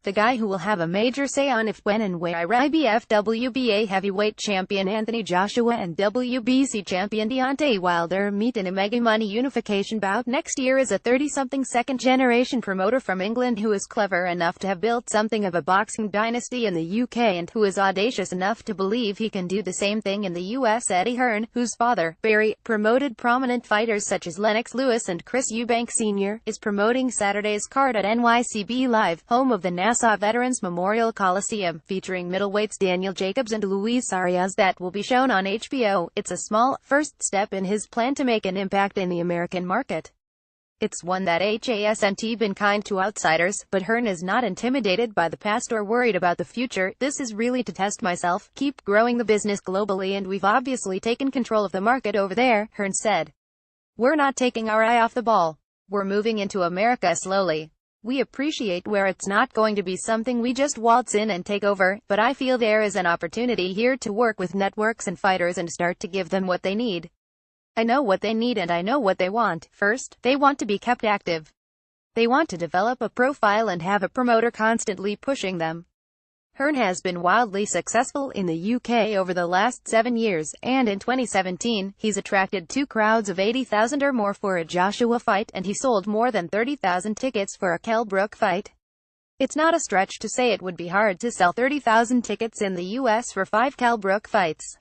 the guy who will have a major say on if, when and where IBFWBA heavyweight champion Anthony Joshua and WBC champion Deontay Wilder meet in a mega money unification bout next year is a 30-something second-generation promoter from England who is clever enough to have built something of a boxing dynasty in the UK and who is audacious enough to believe he can do the same thing in the US. Eddie Hearn, whose father, Barry, promoted prominent fighters such as Lennox Lewis and Chris Eubank Sr., is promoting Saturday's card at NYCB Live, home of the Nassau Veterans Memorial Coliseum, featuring middleweights Daniel Jacobs and Luis Arias that will be shown on HBO. It's a small, first step in his plan to make an impact in the American market. It's one that hasn't been kind to outsiders, but Hearn is not intimidated by the past or worried about the future. This is really to test myself, keep growing the business globally, and we've obviously taken control of the market over there, Hearn said. We're not taking our eye off the ball. We're moving into America slowly. We appreciate where it's not going to be something we just waltz in and take over, but I feel there is an opportunity here to work with networks and fighters and start to give them what they need. I know what they need and I know what they want. First, they want to be kept active. They want to develop a profile and have a promoter constantly pushing them. Hearn has been wildly successful in the UK over the last 7 years, and in 2017, he's attracted 2 crowds of 80,000 or more for a Joshua fight, and he sold more than 30,000 tickets for a Kell Brook fight. It's not a stretch to say it would be hard to sell 30,000 tickets in the US for 5 Kell Brook fights.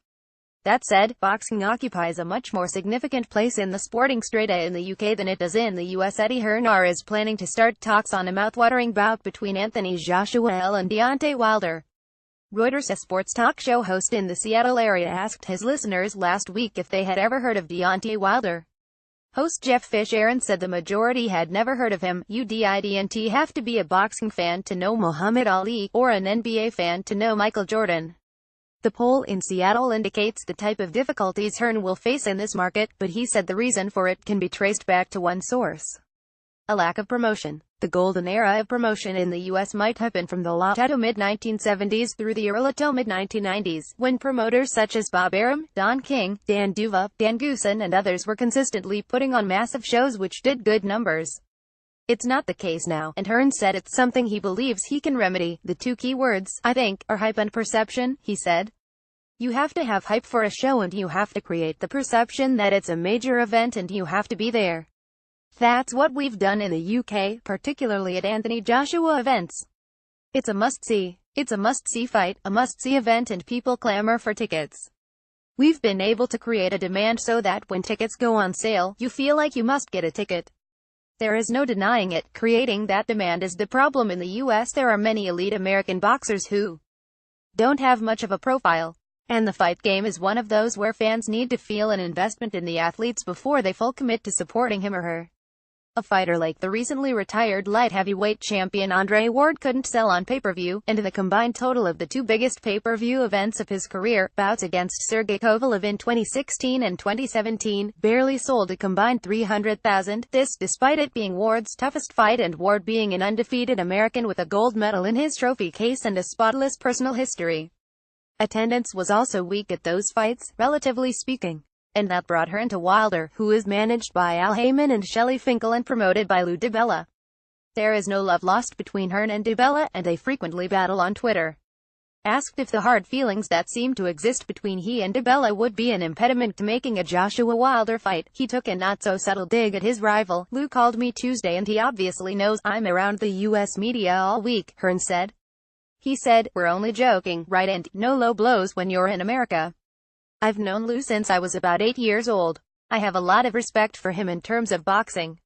That said, boxing occupies a much more significant place in the sporting strata in the UK than it does in the US. Eddie Hearn is planning to start talks on a mouthwatering bout between Anthony Joshua and Deontay Wilder. Reuters, a sports talk show host in the Seattle area, asked his listeners last week if they had ever heard of Deontay Wilder. Host Jeff Fish Aaron said the majority had never heard of him. You didn't have to be a boxing fan to know Muhammad Ali, or an NBA fan to know Michael Jordan. The poll in Seattle indicates the type of difficulties Hearn will face in this market, but he said the reason for it can be traced back to one source: a lack of promotion. The golden era of promotion in the U.S. might have been from the late mid-1970s through the early to mid-1990s, when promoters such as Bob Arum, Don King, Dan Duva, Dan Goosen and others were consistently putting on massive shows which did good numbers. It's not the case now, and Hearn said it's something he believes he can remedy. The 2 key words, I think, are hype and perception, he said. You have to have hype for a show and you have to create the perception that it's a major event and you have to be there. That's what we've done in the UK, particularly at Anthony Joshua events. It's a must-see. It's a must-see fight, a must-see event, and people clamor for tickets. We've been able to create a demand so that when tickets go on sale, you feel like you must get a ticket. There is no denying it. Creating that demand is the problem in the US. There are many elite American boxers who don't have much of a profile. And the fight game is one of those where fans need to feel an investment in the athletes before they full commit to supporting him or her. A fighter like the recently retired light heavyweight champion Andre Ward couldn't sell on pay-per-view, and the combined total of the 2 biggest pay-per-view events of his career, bouts against Sergey Kovalev in 2016 and 2017, barely sold a combined 300,000, this despite it being Ward's toughest fight and Ward being an undefeated American with a gold medal in his trophy case and a spotless personal history. Attendance was also weak at those fights, relatively speaking. And that brought Hearn to Wilder, who is managed by Al Heyman and Shelley Finkel and promoted by Lou DiBella. There is no love lost between Hearn and DiBella, and they frequently battle on Twitter. Asked if the hard feelings that seem to exist between he and DiBella would be an impediment to making a Joshua-Wilder fight, he took a not-so-subtle dig at his rival. Lou called me Tuesday and he obviously knows I'm around the US media all week, Hearn said. He said, we're only joking, right, and no low blows when you're in America. I've known Lou since I was about 8 years old. I have a lot of respect for him in terms of boxing.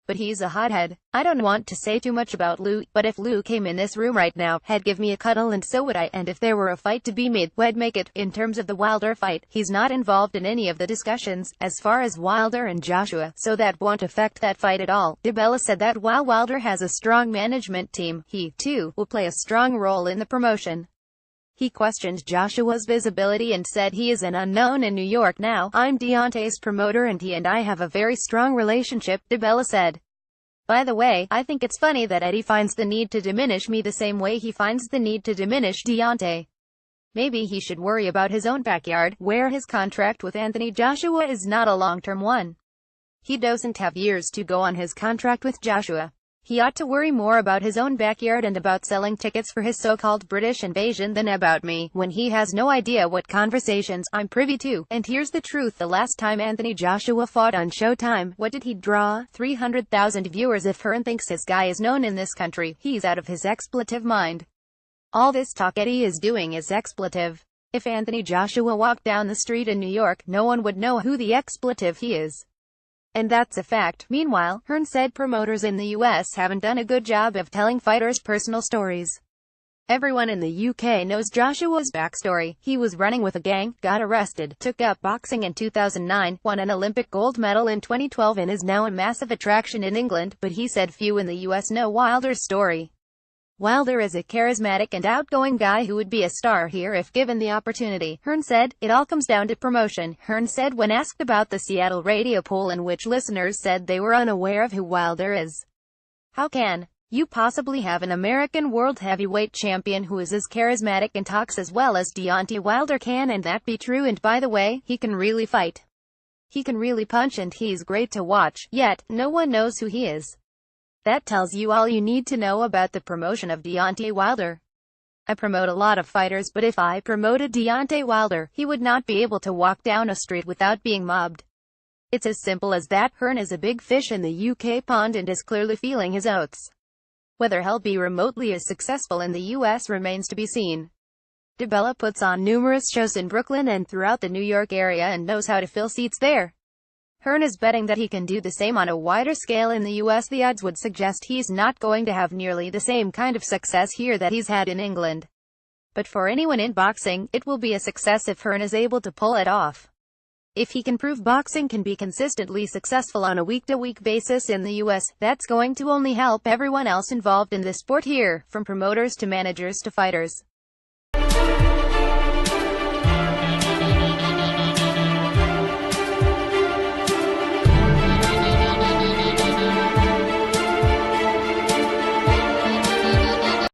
But he's a hothead. I don't want to say too much about Lou, but if Lou came in this room right now, he'd give me a cuddle and so would I, and if there were a fight to be made, we'd make it. In terms of the Wilder fight, he's not involved in any of the discussions, as far as Wilder and Joshua, so that won't affect that fight at all. DiBella said that while Wilder has a strong management team, he, too, will play a strong role in the promotion. He questioned Joshua's visibility and said he is an unknown in New York now. I'm Deontay's promoter and he and I have a very strong relationship, DiBella said. By the way, I think it's funny that Eddie finds the need to diminish me the same way he finds the need to diminish Deontay. Maybe he should worry about his own backyard, where his contract with Anthony Joshua is not a long-term one. He doesn't have years to go on his contract with Joshua. He ought to worry more about his own backyard and about selling tickets for his so-called British invasion than about me, when he has no idea what conversations I'm privy to. And here's the truth: the last time Anthony Joshua fought on Showtime, what did he draw? 300,000 viewers. If Hearn thinks his guy is known in this country, he's out of his expletive mind. All this talk Eddie is doing is expletive. If Anthony Joshua walked down the street in New York, no one would know who the expletive he is. And that's a fact. Meanwhile, Hearn said promoters in the US haven't done a good job of telling fighters' personal stories. Everyone in the UK knows Joshua's backstory. He was running with a gang, got arrested, took up boxing in 2009, won an Olympic gold medal in 2012 and is now a massive attraction in England, but he said few in the US know Wilder's story. Wilder is a charismatic and outgoing guy who would be a star here if given the opportunity. Hearn said, "It all comes down to promotion." Hearn said when asked about the Seattle radio poll in which listeners said they were unaware of who Wilder is. "How can you possibly have an American world heavyweight champion who is as charismatic and talks as well as Deontay Wilder can, and that be true? And by the way, he can really fight. He can really punch and he's great to watch, yet no one knows who he is." That tells you all you need to know about the promotion of Deontay Wilder. I promote a lot of fighters, but if I promoted Deontay Wilder, he would not be able to walk down a street without being mobbed. It's as simple as that. Hearn is a big fish in the UK pond and is clearly feeling his oats. Whether he'll be remotely as successful in the US remains to be seen. DeBella puts on numerous shows in Brooklyn and throughout the New York area and knows how to fill seats there. Hearn is betting that he can do the same on a wider scale in the US. The odds would suggest he's not going to have nearly the same kind of success here that he's had in England. But for anyone in boxing, it will be a success if Hearn is able to pull it off. If he can prove boxing can be consistently successful on a week-to-week basis in the US, that's going to only help everyone else involved in this sport here, from promoters to managers to fighters.